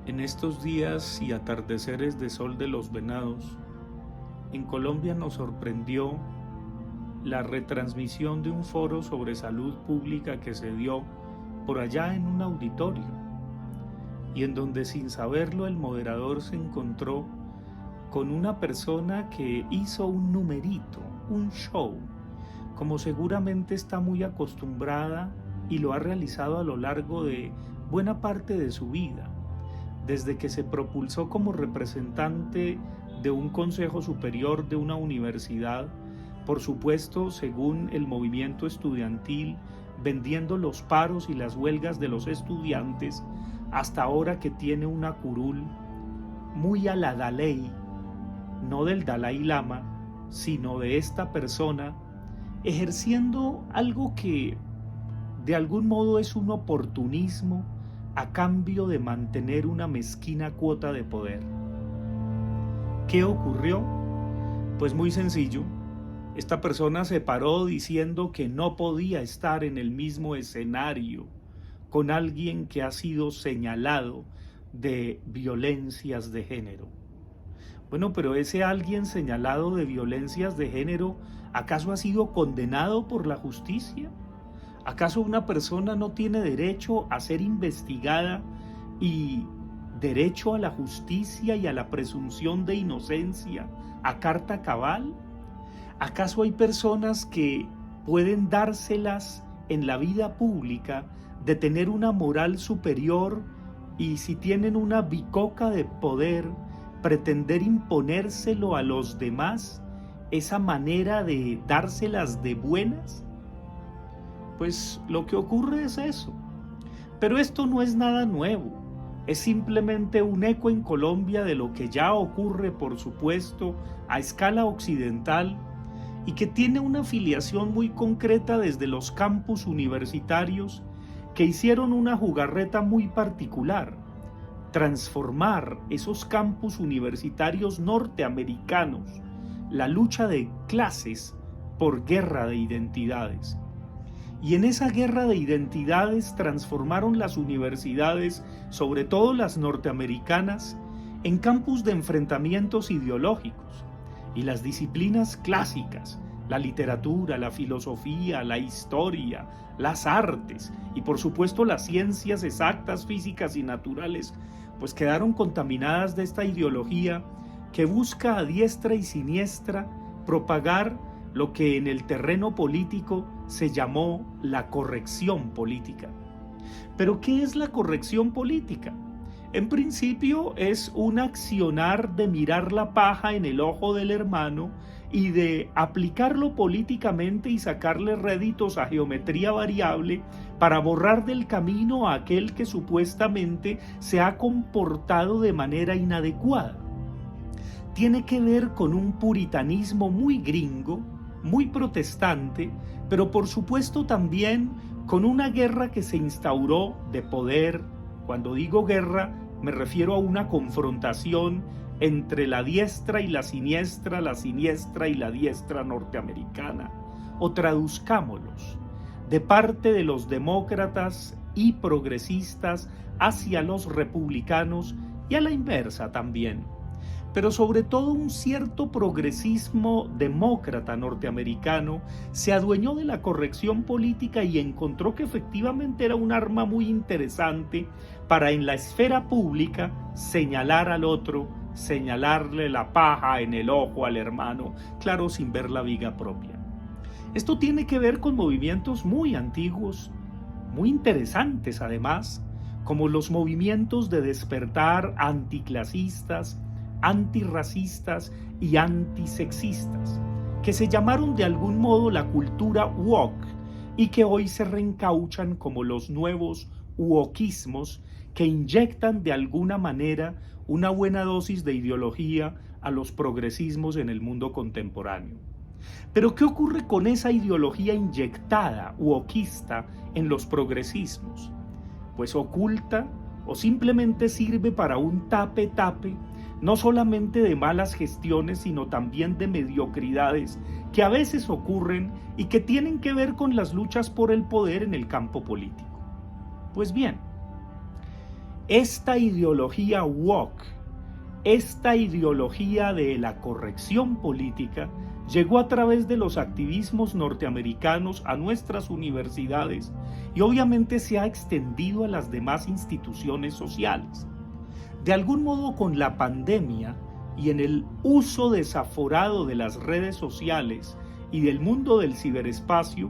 En estos días y atardeceres de sol de los venados, en Colombia nos sorprendió la retransmisión de un foro sobre salud pública que se dio por allá en un auditorio y en donde sin saberlo el moderador se encontró con una persona que hizo un numerito, un show, como seguramente está muy acostumbrada y lo ha realizado a lo largo de buena parte de su vida, desde que se propulsó como representante de un consejo superior de una universidad, por supuesto según el movimiento estudiantil, vendiendo los paros y las huelgas de los estudiantes, hasta ahora que tiene una curul muy a la Dalai, no del Dalai Lama, sino de esta persona, ejerciendo algo que de algún modo es un oportunismo a cambio de mantener una mezquina cuota de poder. ¿Qué ocurrió? Pues muy sencillo. Esta persona se paró diciendo que no podía estar en el mismo escenario con alguien que ha sido señalado de violencias de género. Bueno, pero ese alguien señalado de violencias de género, ¿acaso ha sido condenado por la justicia? ¿Acaso una persona no tiene derecho a ser investigada y derecho a la justicia y a la presunción de inocencia a carta cabal? ¿Acaso hay personas que pueden dárselas en la vida pública de tener una moral superior y si tienen una bicoca de poder, pretender imponérselo a los demás, esa manera de dárselas de buenas? Pues lo que ocurre es eso. Pero esto no es nada nuevo, es simplemente un eco en Colombia de lo que ya ocurre, por supuesto, a escala occidental y que tiene una afiliación muy concreta desde los campus universitarios que hicieron una jugarreta muy particular: transformar esos campus universitarios norteamericanos, la lucha de clases, por guerra de identidades. Y en esa guerra de identidades transformaron las universidades, sobre todo las norteamericanas, en campus de enfrentamientos ideológicos. Y las disciplinas clásicas, la literatura, la filosofía, la historia, las artes y por supuesto las ciencias exactas, físicas y naturales, pues quedaron contaminadas de esta ideología que busca a diestra y siniestra propagar lo que en el terreno político se llamó la corrección política. ¿Pero qué es la corrección política? En principio es un accionar de mirar la paja en el ojo del hermano y de aplicarlo políticamente y sacarle réditos a geometría variable para borrar del camino a aquel que supuestamente se ha comportado de manera inadecuada. Tiene que ver con un puritanismo muy gringo, muy protestante, pero por supuesto también con una guerra que se instauró de poder. Cuando digo guerra, me refiero a una confrontación entre la diestra y la siniestra y la diestra norteamericana, o traduzcámoslos, de parte de los demócratas y progresistas hacia los republicanos y a la inversa también. Pero sobre todo un cierto progresismo demócrata norteamericano se adueñó de la corrección política y encontró que efectivamente era un arma muy interesante para en la esfera pública señalar al otro, señalarle la paja en el ojo al hermano, claro, sin ver la viga propia. Esto tiene que ver con movimientos muy antiguos, muy interesantes además, como los movimientos de despertar anticlasistas, antirracistas y antisexistas, que se llamaron de algún modo la cultura woke y que hoy se reencauchan como los nuevos wokismos que inyectan de alguna manera una buena dosis de ideología a los progresismos en el mundo contemporáneo. Pero ¿qué ocurre con esa ideología inyectada, wokista, en los progresismos? Pues oculta o simplemente sirve para un tape-tape, no solamente de malas gestiones, sino también de mediocridades que a veces ocurren y que tienen que ver con las luchas por el poder en el campo político. Pues bien, esta ideología woke, esta ideología de la corrección política, llegó a través de los activismos norteamericanos a nuestras universidades y obviamente se ha extendido a las demás instituciones sociales. De algún modo, con la pandemia y en el uso desaforado de las redes sociales y del mundo del ciberespacio,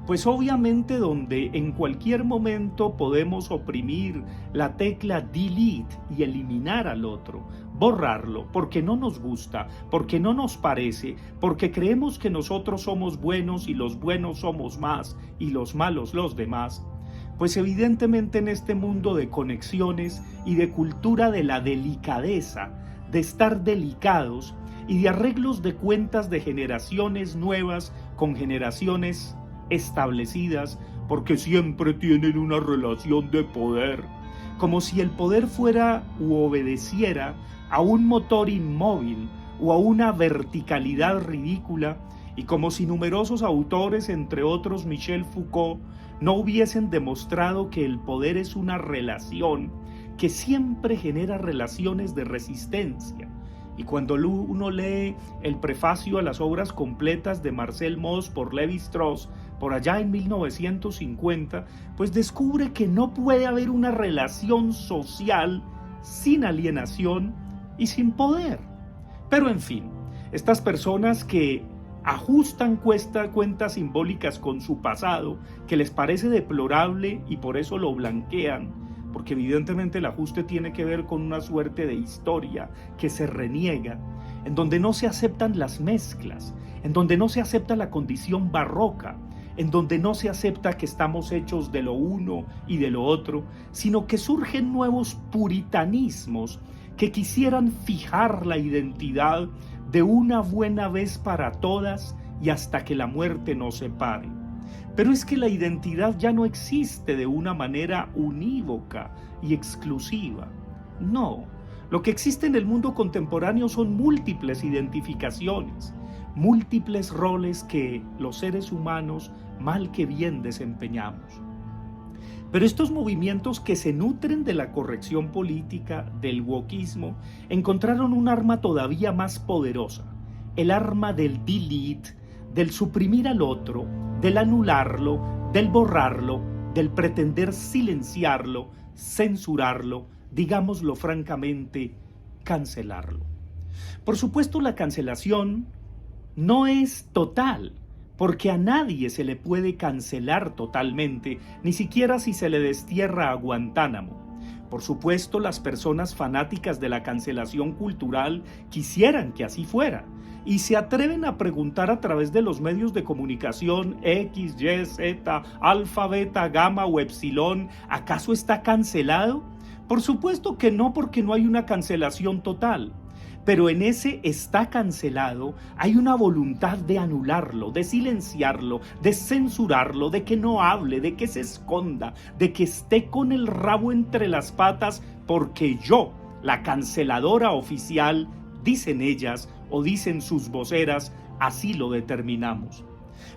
pues obviamente donde en cualquier momento podemos oprimir la tecla delete y eliminar al otro, borrarlo porque no nos gusta, porque no nos parece, porque creemos que nosotros somos buenos y los buenos somos más y los malos los demás, pues evidentemente en este mundo de conexiones y de cultura de la delicadeza, de estar delicados y de arreglos de cuentas de generaciones nuevas con generaciones establecidas, porque siempre tienen una relación de poder, como si el poder fuera u obedeciera a un motor inmóvil o a una verticalidad ridícula, y como si numerosos autores, entre otros Michel Foucault, no hubiesen demostrado que el poder es una relación que siempre genera relaciones de resistencia. Y cuando uno lee el prefacio a las obras completas de Marcel Mauss por Lévi-Strauss, por allá en 1950, pues descubre que no puede haber una relación social sin alienación y sin poder. Pero en fin, estas personas que ajustan cuentas simbólicas con su pasado, que les parece deplorable y por eso lo blanquean, porque evidentemente el ajuste tiene que ver con una suerte de historia que se reniega, en donde no se aceptan las mezclas, en donde no se acepta la condición barroca, en donde no se acepta que estamos hechos de lo uno y de lo otro, sino que surgen nuevos puritanismos que quisieran fijar la identidad de una buena vez para todas y hasta que la muerte nos separe. Pero es que la identidad ya no existe de una manera unívoca y exclusiva. No, lo que existe en el mundo contemporáneo son múltiples identificaciones, múltiples roles que los seres humanos mal que bien desempeñamos. Pero estos movimientos que se nutren de la corrección política, del wokismo, encontraron un arma todavía más poderosa, el arma del delete, del suprimir al otro, del anularlo, del borrarlo, del pretender silenciarlo, censurarlo, digámoslo francamente, cancelarlo. Por supuesto, la cancelación no es total, porque a nadie se le puede cancelar totalmente, ni siquiera si se le destierra a Guantánamo. Por supuesto, las personas fanáticas de la cancelación cultural quisieran que así fuera, y se atreven a preguntar a través de los medios de comunicación X, Y, Z, alfa, beta, gamma o epsilon, ¿acaso está cancelado? Por supuesto que no, porque no hay una cancelación total. Pero en ese está cancelado hay una voluntad de anularlo, de silenciarlo, de censurarlo, de que no hable, de que se esconda, de que esté con el rabo entre las patas, porque yo, la canceladora oficial, dicen ellas o dicen sus voceras, así lo determinamos.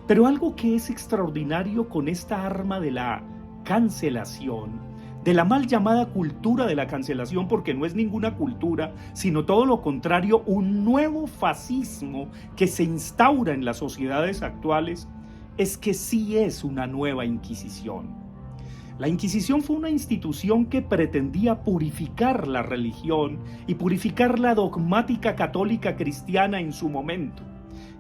Pero algo que es extraordinario con esta arma de la cancelación, de la mal llamada cultura de la cancelación, porque no es ninguna cultura, sino todo lo contrario, un nuevo fascismo que se instaura en las sociedades actuales, es que sí es una nueva Inquisición. La Inquisición fue una institución que pretendía purificar la religión y purificar la dogmática católica cristiana en su momento,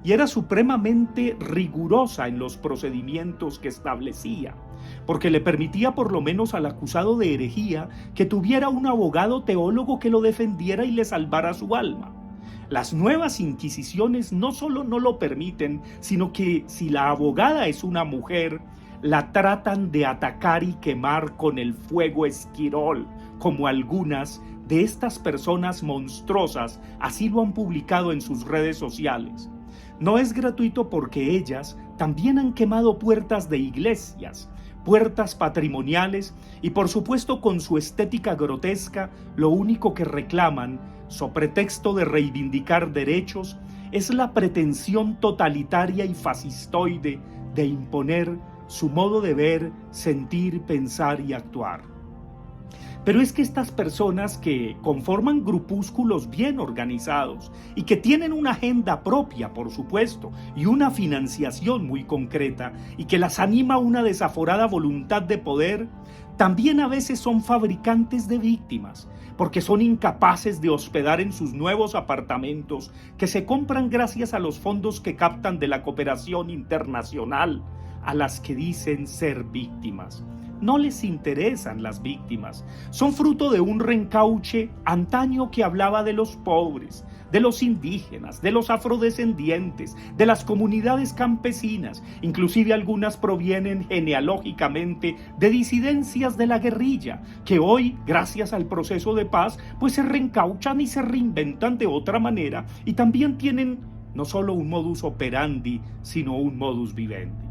y era supremamente rigurosa en los procedimientos que establecía, porque le permitía por lo menos al acusado de herejía que tuviera un abogado teólogo que lo defendiera y le salvara su alma. Las nuevas inquisiciones no solo no lo permiten, sino que si la abogada es una mujer, la tratan de atacar y quemar con el fuego esquirol, como algunas de estas personas monstruosas así lo han publicado en sus redes sociales. No es gratuito porque ellas también han quemado puertas de iglesias, puertas patrimoniales y por supuesto con su estética grotesca lo único que reclaman, so pretexto de reivindicar derechos, es la pretensión totalitaria y fascistoide de imponer su modo de ver, sentir, pensar y actuar. Pero es que estas personas que conforman grupúsculos bien organizados y que tienen una agenda propia, por supuesto, y una financiación muy concreta, y que las anima una desaforada voluntad de poder, también a veces son fabricantes de víctimas, porque son incapaces de hospedar en sus nuevos apartamentos que se compran gracias a los fondos que captan de la cooperación internacional, a las que dicen ser víctimas. No les interesan las víctimas, son fruto de un reencauche antaño que hablaba de los pobres, de los indígenas, de los afrodescendientes, de las comunidades campesinas, inclusive algunas provienen genealógicamente de disidencias de la guerrilla, que hoy, gracias al proceso de paz, pues se reencauchan y se reinventan de otra manera y también tienen no solo un modus operandi, sino un modus vivendi.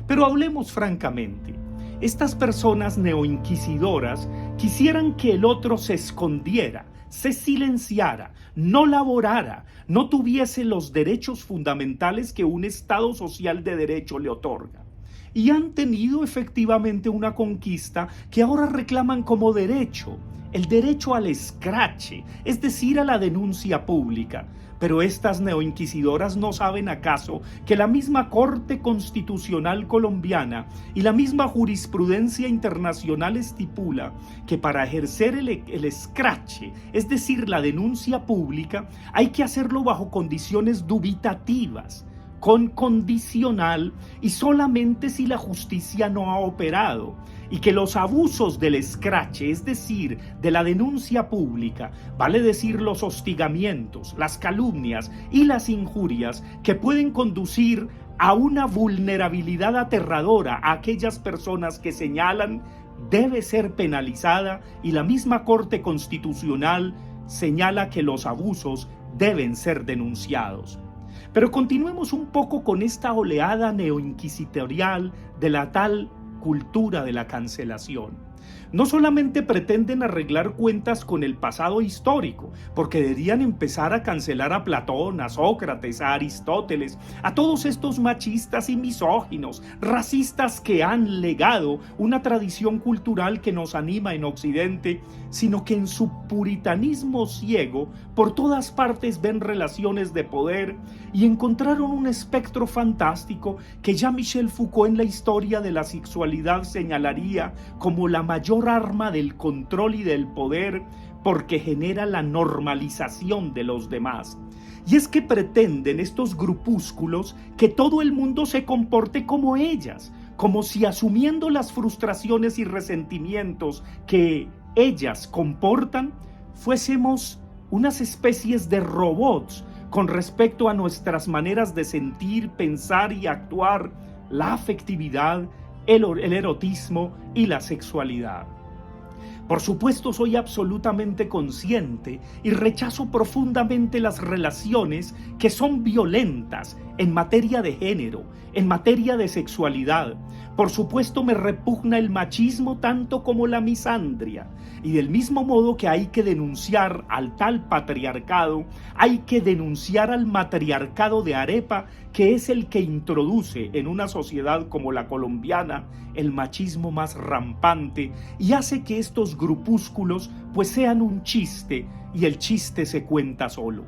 Pero hablemos francamente. Estas personas neoinquisidoras quisieran que el otro se escondiera, se silenciara, no laborara, no tuviese los derechos fundamentales que un Estado social de derecho le otorga. Y han tenido efectivamente una conquista que ahora reclaman como derecho, el derecho al escrache, es decir, a la denuncia pública. Pero estas neoinquisidoras no saben acaso que la misma Corte Constitucional colombiana y la misma jurisprudencia internacional estipula que para ejercer el escrache, es decir, la denuncia pública, hay que hacerlo bajo condiciones dubitativas, con condicional y solamente si la justicia no ha operado, y que los abusos del escrache, es decir, de la denuncia pública, vale decir los hostigamientos, las calumnias y las injurias que pueden conducir a una vulnerabilidad aterradora a aquellas personas que señalan, debe ser penalizada, y la misma Corte Constitucional señala que los abusos deben ser denunciados. Pero continuemos un poco con esta oleada neoinquisitorial de la tal cultura de la cancelación. No solamente pretenden arreglar cuentas con el pasado histórico, porque deberían empezar a cancelar a Platón, a Sócrates, a Aristóteles, a todos estos machistas y misóginos, racistas que han legado una tradición cultural que nos anima en Occidente, sino que en su puritanismo ciego por todas partes ven relaciones de poder y encontraron un espectro fantástico que ya Michel Foucault en la historia de la sexualidad señalaría como la mayor arma del control y del poder, porque genera la normalización de los demás. Y es que pretenden estos grupúsculos que todo el mundo se comporte como ellas, como si asumiendo las frustraciones y resentimientos que ellas comportan, fuésemos unas especies de robots con respecto a nuestras maneras de sentir, pensar y actuar, la afectividad, el erotismo y la sexualidad. Por supuesto, soy absolutamente consciente y rechazo profundamente las relaciones que son violentas en materia de género, en materia de sexualidad. Por supuesto, me repugna el machismo tanto como la misandria. Y del mismo modo que hay que denunciar al tal patriarcado, hay que denunciar al matriarcado de arepa, que es el que introduce en una sociedad como la colombiana el machismo más rampante y hace que estos grupúsculos pues sean un chiste, y el chiste se cuenta solo.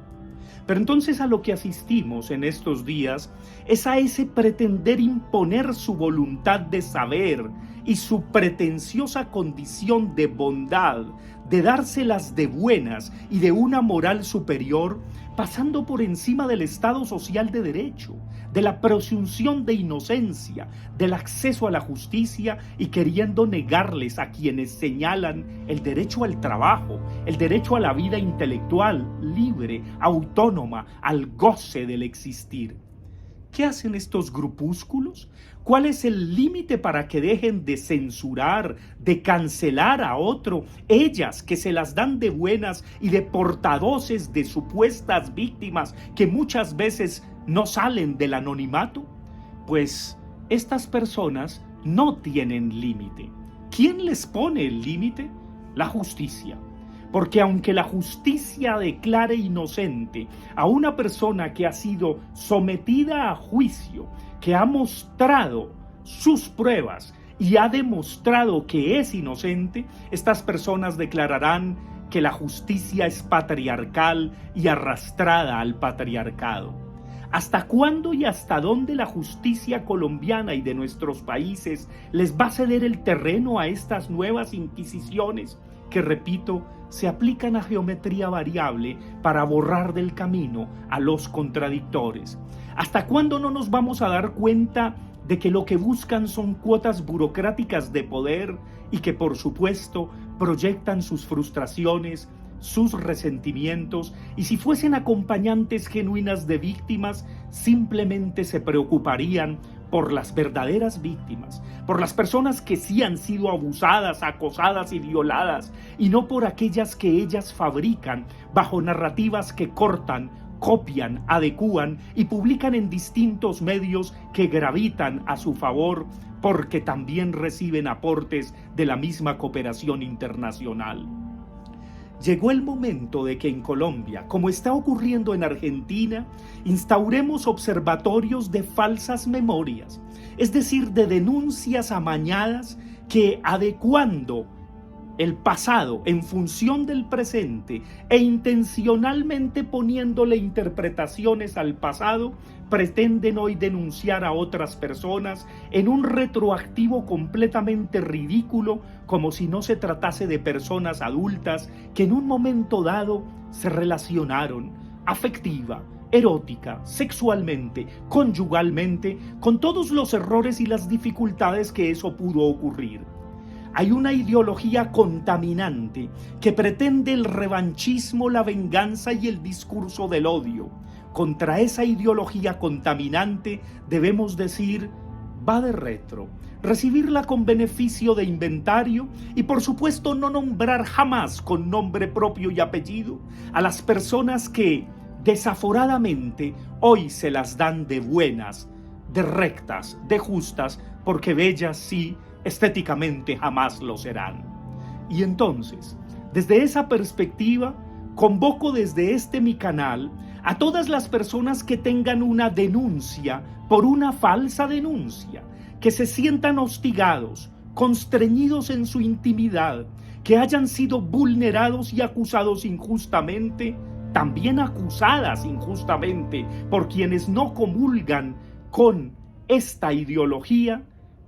Pero entonces a lo que asistimos en estos días es a ese pretender imponer su voluntad de saber y su pretenciosa condición de bondad, de dárselas de buenas y de una moral superior, pasando por encima del Estado social de derecho, de la presunción de inocencia, del acceso a la justicia, y queriendo negarles a quienes señalan el derecho al trabajo, el derecho a la vida intelectual, libre, autónoma, al goce del existir. ¿Qué hacen estos grupúsculos? ¿Cuál es el límite para que dejen de censurar, de cancelar a otro? Ellas que se las dan de buenas y de portavoces de supuestas víctimas que muchas veces no salen del anonimato. Pues estas personas no tienen límite. ¿Quién les pone el límite? La justicia. Porque aunque la justicia declare inocente a una persona que ha sido sometida a juicio, que ha mostrado sus pruebas y ha demostrado que es inocente, estas personas declararán que la justicia es patriarcal y arrastrada al patriarcado. ¿Hasta cuándo y hasta dónde la justicia colombiana y de nuestros países les va a ceder el terreno a estas nuevas inquisiciones que, repito, se aplican a geometría variable para borrar del camino a los contradictores? ¿Hasta cuándo no nos vamos a dar cuenta de que lo que buscan son cuotas burocráticas de poder y que, por supuesto, proyectan sus frustraciones, sus resentimientos, y si fuesen acompañantes genuinas de víctimas, simplemente se preocuparían por las verdaderas víctimas, por las personas que sí han sido abusadas, acosadas y violadas, y no por aquellas que ellas fabrican bajo narrativas que cortan, copian, adecúan y publican en distintos medios que gravitan a su favor porque también reciben aportes de la misma cooperación internacional. Llegó el momento de que en Colombia, como está ocurriendo en Argentina, instauremos observatorios de falsas memorias, es decir, de denuncias amañadas que, adecuando el pasado en función del presente e intencionalmente poniéndole interpretaciones al pasado, pretenden hoy denunciar a otras personas en un retroactivo completamente ridículo, como si no se tratase de personas adultas que en un momento dado se relacionaron afectiva, erótica, sexualmente, conyugalmente, con todos los errores y las dificultades que eso pudo ocurrir. Hay una ideología contaminante que pretende el revanchismo, la venganza y el discurso del odio. Contra esa ideología contaminante debemos decir, va de retro, recibirla con beneficio de inventario y por supuesto no nombrar jamás con nombre propio y apellido a las personas que desaforadamente hoy se las dan de buenas, de rectas, de justas, porque bellas sí, estéticamente jamás lo serán. Y entonces, desde esa perspectiva, convoco desde este mi canal a todas las personas que tengan una denuncia por una falsa denuncia, que se sientan hostigados, constreñidos en su intimidad, que hayan sido vulnerados y acusados injustamente, también acusadas injustamente por quienes no comulgan con esta ideología,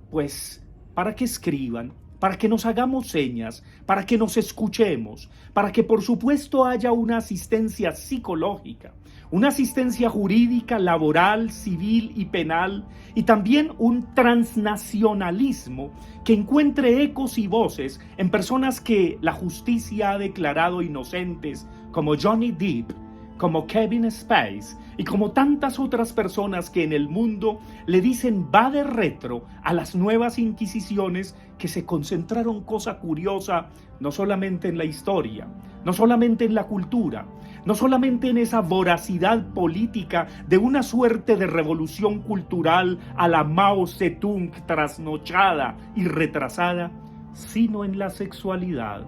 pues para que escriban, para que nos hagamos señas, para que nos escuchemos, para que por supuesto haya una asistencia psicológica, una asistencia jurídica, laboral, civil y penal, y también un transnacionalismo que encuentre ecos y voces en personas que la justicia ha declarado inocentes, como Johnny Depp, como Kevin Spacey y como tantas otras personas que en el mundo le dicen va de retro a las nuevas inquisiciones que se concentraron, cosa curiosa, no solamente en la historia, no solamente en la cultura, no solamente en esa voracidad política de una suerte de revolución cultural a la Mao Zedong trasnochada y retrasada, sino en la sexualidad.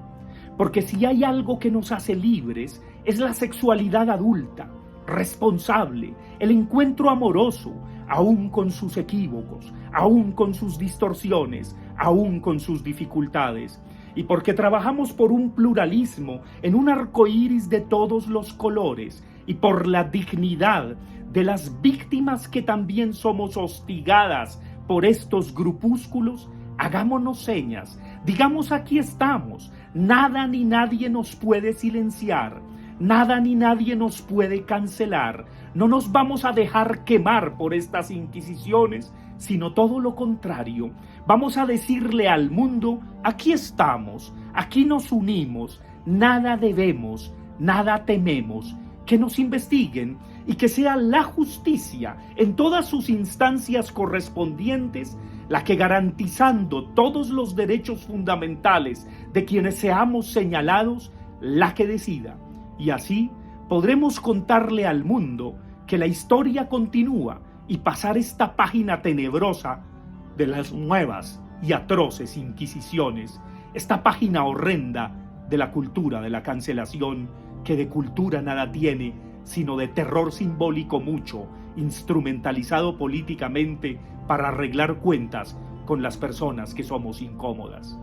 Porque si hay algo que nos hace libres, es la sexualidad adulta, responsable, el encuentro amoroso, aún con sus equívocos, aún con sus distorsiones, aún con sus dificultades. Y porque trabajamos por un pluralismo en un arco iris de todos los colores y por la dignidad de las víctimas que también somos hostigadas por estos grupúsculos, hagámonos señas, digamos aquí estamos, nada ni nadie nos puede silenciar, nada ni nadie nos puede cancelar, no nos vamos a dejar quemar por estas inquisiciones, sino todo lo contrario, vamos a decirle al mundo, aquí estamos, aquí nos unimos, nada debemos, nada tememos, que nos investiguen y que sea la justicia en todas sus instancias correspondientes la que, garantizando todos los derechos fundamentales de quienes seamos señalados, la que decida. Y así podremos contarle al mundo que la historia continúa y pasar esta página tenebrosa de las nuevas y atroces inquisiciones, esta página horrenda de la cultura de la cancelación, que de cultura nada tiene, sino de terror simbólico mucho, instrumentalizado políticamente para arreglar cuentas con las personas que somos incómodas.